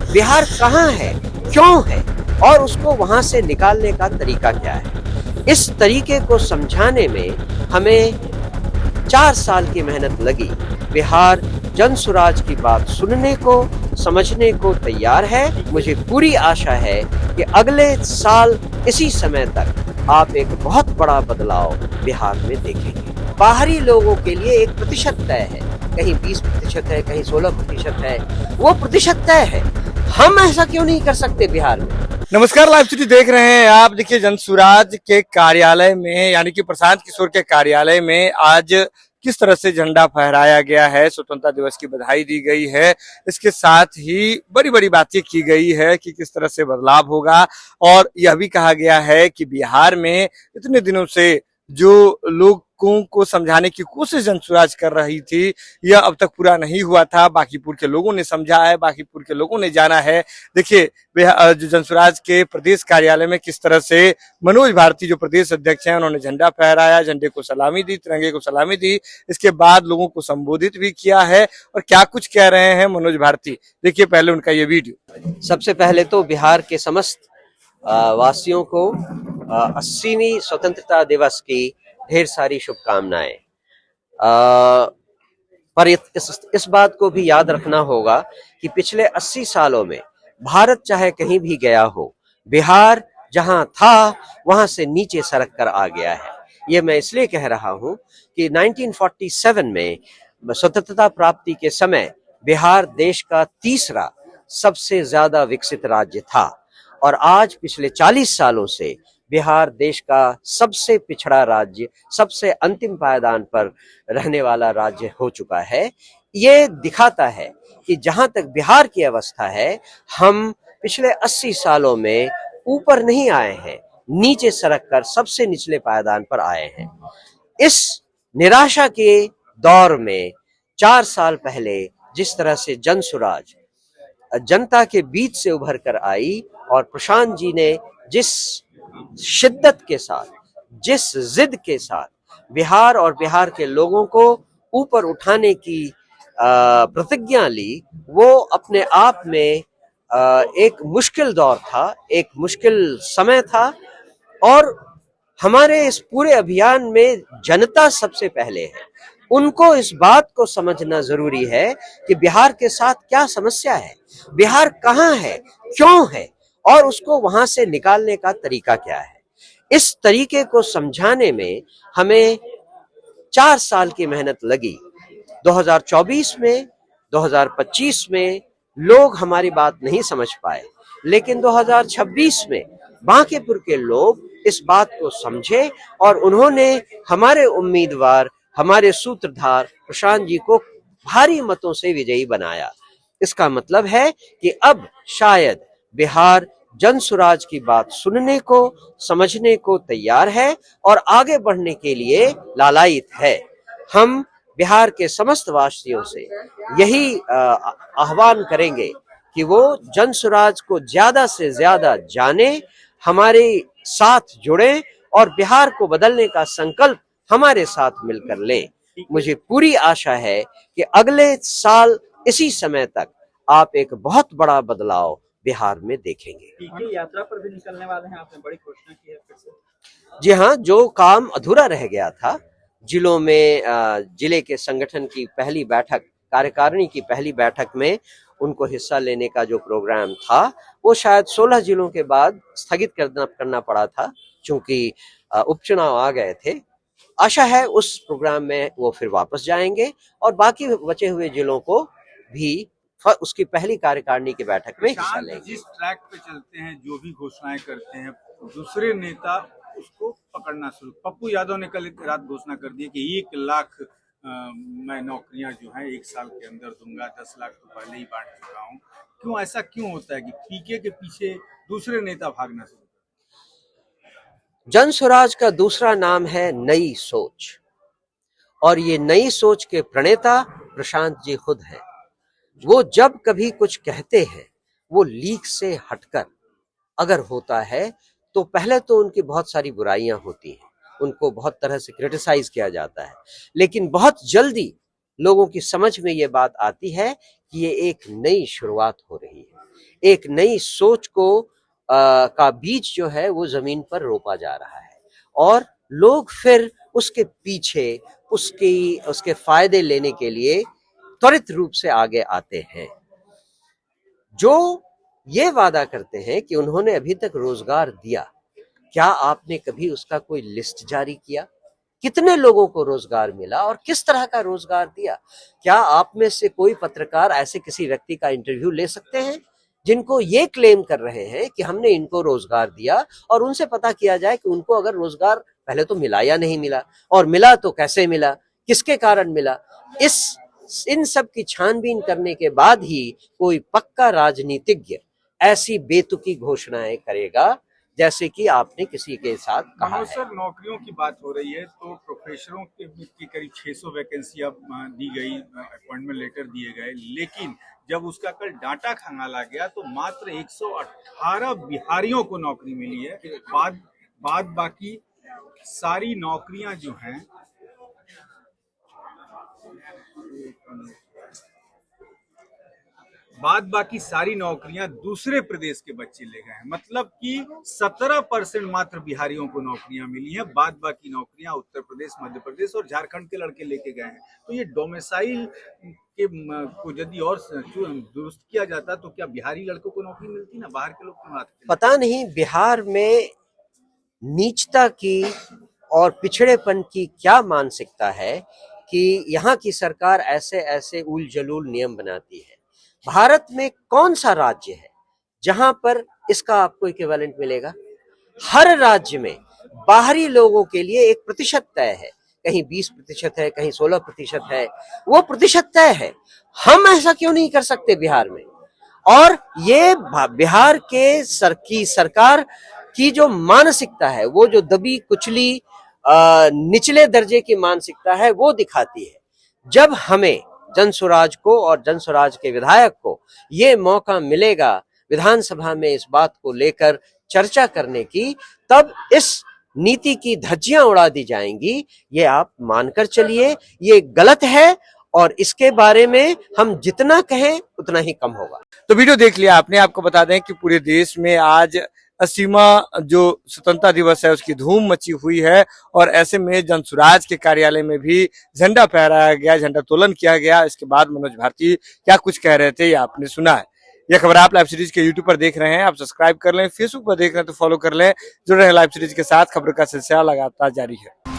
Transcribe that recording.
बिहार कहाँ है, क्यों है और उसको वहां से निकालने का तरीका क्या है। इस तरीके को समझाने में हमें 4 साल की मेहनत लगी। बिहार जनसुराज की बात सुनने को, समझने को तैयार है। मुझे पूरी आशा है कि अगले साल इसी समय तक आप एक बहुत बड़ा बदलाव बिहार में देखेंगे। बाहरी लोगों के लिए एक प्रतिशत तय है, कहीं 20% है, कहीं 16% है, वो प्रतिशत तय है। हम ऐसा क्यों नहीं कर सकते बिहार में। नमस्कार, लाइव सिटी देख रहे हैं आप। देखिए, जनसुराज के कार्यालय में यानी कि प्रशांत किशोर के कार्यालय में आज किस तरह से झंडा फहराया गया है, स्वतंत्रता दिवस की बधाई दी गई है। इसके साथ ही बड़ी बड़ी बातें की गई है कि किस तरह से बदलाव होगा और यह भी कहा गया है कि बिहार में इतने दिनों से जो लोगों को समझाने की कोशिश जनसुराज कर रही थी, यह अब तक पूरा नहीं हुआ था। बांकीपुर के लोगों ने समझा है, बांकीपुर के लोगों ने जाना है। देखिए, जो जनसुराज के प्रदेश कार्यालय में किस तरह से मनोज भारती जो प्रदेश अध्यक्ष हैं, उन्होंने झंडा फहराया, झंडे को सलामी दी, तिरंगे को सलामी दी। इसके बाद लोगों को संबोधित भी किया है और क्या कुछ कह रहे हैं मनोज भारती, देखिए पहले उनका ये वीडियो। सबसे पहले तो बिहार के समस्त वासियों को 80वीं स्वतंत्रता दिवस की ढेर सारी शुभकामनाएं। पर इस बात को भी याद रखना होगा कि पिछले 80 सालों में भारत चाहे कहीं भी गया हो, बिहार जहां था वहां से नीचे सरक कर आ गया है। ये मैं इसलिए कह रहा हूं कि 1947 में स्वतंत्रता प्राप्ति के समय बिहार देश का तीसरा सबसे ज्यादा विकसित राज्य था और आज पिछले 40 सालों से बिहार देश का सबसे पिछड़ा राज्य, सबसे अंतिम पायदान पर रहने वाला राज्य हो चुका है। ये दिखाता है कि जहां तक बिहार की अवस्था है, हम पिछले 80 सालों में ऊपर नहीं आए हैं, नीचे सरक कर सबसे निचले पायदान पर आए हैं। इस निराशा के दौर में 4 साल पहले जिस तरह से जनसुराज जनता के बीच से उभर कर आई और प्रशांत जी ने जिस शिद्दत के साथ, जिस जिद के साथ बिहार और बिहार के लोगों को ऊपर उठाने की प्रतिज्ञा ली, वो अपने आप में एक मुश्किल दौर था, एक मुश्किल समय था। और हमारे इस पूरे अभियान में जनता सबसे पहले है। उनको इस बात को समझना जरूरी है कि बिहार के साथ क्या समस्या है, बिहार कहाँ है, क्यों है और उसको वहां से निकालने का तरीका क्या है। इस तरीके को समझाने में हमें 4 साल की मेहनत लगी। 2024 में, 2025 में लोग हमारी बात नहीं समझ पाए, लेकिन 2026 में बांकीपुर के लोग इस बात को समझे और उन्होंने हमारे उम्मीदवार, हमारे सूत्रधार प्रशांत जी को भारी मतों से विजयी बनाया। इसका मतलब है कि अब शायद बिहार जनसुराज की बात सुनने को, समझने को तैयार है और आगे बढ़ने के लिए लालायित है। हम बिहार के समस्त वासियों से यही आह्वान करेंगे कि वो जनसुराज को ज्यादा से ज्यादा जाने, हमारे साथ जुड़े और बिहार को बदलने का संकल्प हमारे साथ मिलकर लें। मुझे पूरी आशा है कि अगले साल इसी समय तक आप एक बहुत बड़ा बदलाव बिहार में देखेंगे। यात्रा पर भी निकलने वाले हैं, आपने बड़ी घोषणा की है फिर से। जी हाँ, जो काम अधूरा रह गया था, जिलों में जिले के संगठन की पहली बैठक, कार्यकारिणी की पहली बैठक में उनको हिस्सा लेने का जो प्रोग्राम था, वो शायद 16 जिलों के बाद स्थगित करना पड़ा था, क्योंकि उपचुनाव आ गए थे। आशा है उस प्रोग्राम में वो फिर वापस जाएंगे और बाकी बचे हुए जिलों को भी उसकी पहली कार्यकारिणी की बैठक में हिस्सा लेंगे। जिस ट्रैक पे चलते हैं, जो भी घोषणाएं करते हैं, दूसरे नेता उसको पकड़ना शुरू। पप्पू यादव ने कल एक रात घोषणा कर दी कि 1 लाख मैं नौकरियां जो हैं 1 साल के अंदर दूंगा, 10 लाख तो पहले ही बांट चुका हूं। क्यों ऐसा क्यों होता है कि पीके के पीछे दूसरे नेता भागना शुरू? जनसुराज का दूसरा नाम है नई सोच, और ये नई सोच के प्रणेता प्रशांत जी खुद हैं। वो जब कभी कुछ कहते हैं, वो लीक से हटकर अगर होता है तो पहले तो उनकी बहुत सारी बुराइयां होती हैं, उनको बहुत तरह से क्रिटिसाइज किया जाता है, लेकिन बहुत जल्दी लोगों की समझ में ये बात आती है कि ये एक नई शुरुआत हो रही है। एक नई सोच को का बीज जो है वो जमीन पर रोपा जा रहा है और लोग फिर उसके पीछे उसके फायदे लेने के लिए त्वरित रूप से आगे आते हैं। जो ये वादा करते हैं कि उन्होंने अभी तक रोजगार दिया, क्या आपने कभी उसका कोई लिस्ट जारी किया? कितने लोगों को रोजगार मिला और किस तरह का रोजगार दिया? क्या आप में से कोई पत्रकार ऐसे किसी व्यक्ति का इंटरव्यू ले सकते हैं जिनको ये क्लेम कर रहे हैं कि हमने इनको रोजगार दिया, और उनसे पता किया जाए कि उनको अगर रोजगार पहले तो मिला या नहीं मिला, और मिला तो कैसे मिला, किसके कारण मिला? इन सब की छानबीन करने के बाद ही कोई पक्का राजनीतिज्ञ ऐसी बेतुकी घोषणाएं करेगा जैसे कि आपने किसी के साथ कहा मनोज है। सर, नौकरियों की बात हो रही है तो प्रोफेसरों की करीब 600 वैकेंसी अब दी गई, अपॉइंटमेंट लेटर दिए गए, लेकिन जब उसका कल डाटा खंगाला गया तो मात्र 118 बिहारियों को नौकरी मिली है। बाद बाकी सारी नौकरियां जो हैं दूसरे प्रदेश के बच्चे ले गए हैं। मतलब कि 17% मात्र बिहारियों को नौकरियां मिली हैं, बाद बाकी नौकरियां उत्तर प्रदेश, मध्य प्रदेश और झारखंड के लड़के लेके गए हैं। तो ये डोमिसाइल के को यदि और दुरुस्त किया जाता तो क्या बिहारी लड़कों को नौकरी मिलती ना? बाहर के लोग क्यों आते? पता नहीं बिहार में नीचता की और पिछड़ेपन की क्या मानसिकता है कि यहाँ की सरकार ऐसे ऐसे उल जलूल नियम बनाती है। भारत में कौन सा राज्य है जहां पर इसका आपको इक्विवेलेंट मिलेगा? हर राज्य में बाहरी लोगों के लिए एक प्रतिशत तय है, कहीं 20% है, कहीं 16% है, वो प्रतिशत तय है। हम ऐसा क्यों नहीं कर सकते बिहार में? और ये बिहार के सरकार की जो मानसिकता है, वो जो दबी कुचली निचले दर्जे की मानसिकता है, वो दिखाती है। जब हमें जनसुराज को और जनसुराज के विधायक को ये मौका मिलेगा विधानसभा में इस बात को लेकर चर्चा करने की, तब इस नीति की धज्जियां उड़ा दी जाएंगी। ये आप मानकर चलिए, ये गलत है और इसके बारे में हम जितना कहें उतना ही कम होगा। तो वीडियो देख लिया आपने। आपको बता दें कि पूरे देश में आज 80वां जो स्वतंत्रता दिवस है उसकी धूम मची हुई है, और ऐसे में जनसुराज के कार्यालय में भी झंडा फहराया गया, झंडा तोलन किया गया। इसके बाद मनोज भारती क्या कुछ कह रहे थे ये आपने सुना है। यह खबर आप लाइव सीरीज के यूट्यूब पर देख रहे हैं, आप सब्सक्राइब कर लें, फेसबुक पर देख रहे हैं तो फॉलो कर लें। जुड़े रहें लाइव सीरीज के साथ, खबर का सिलसिला लगातार जारी है।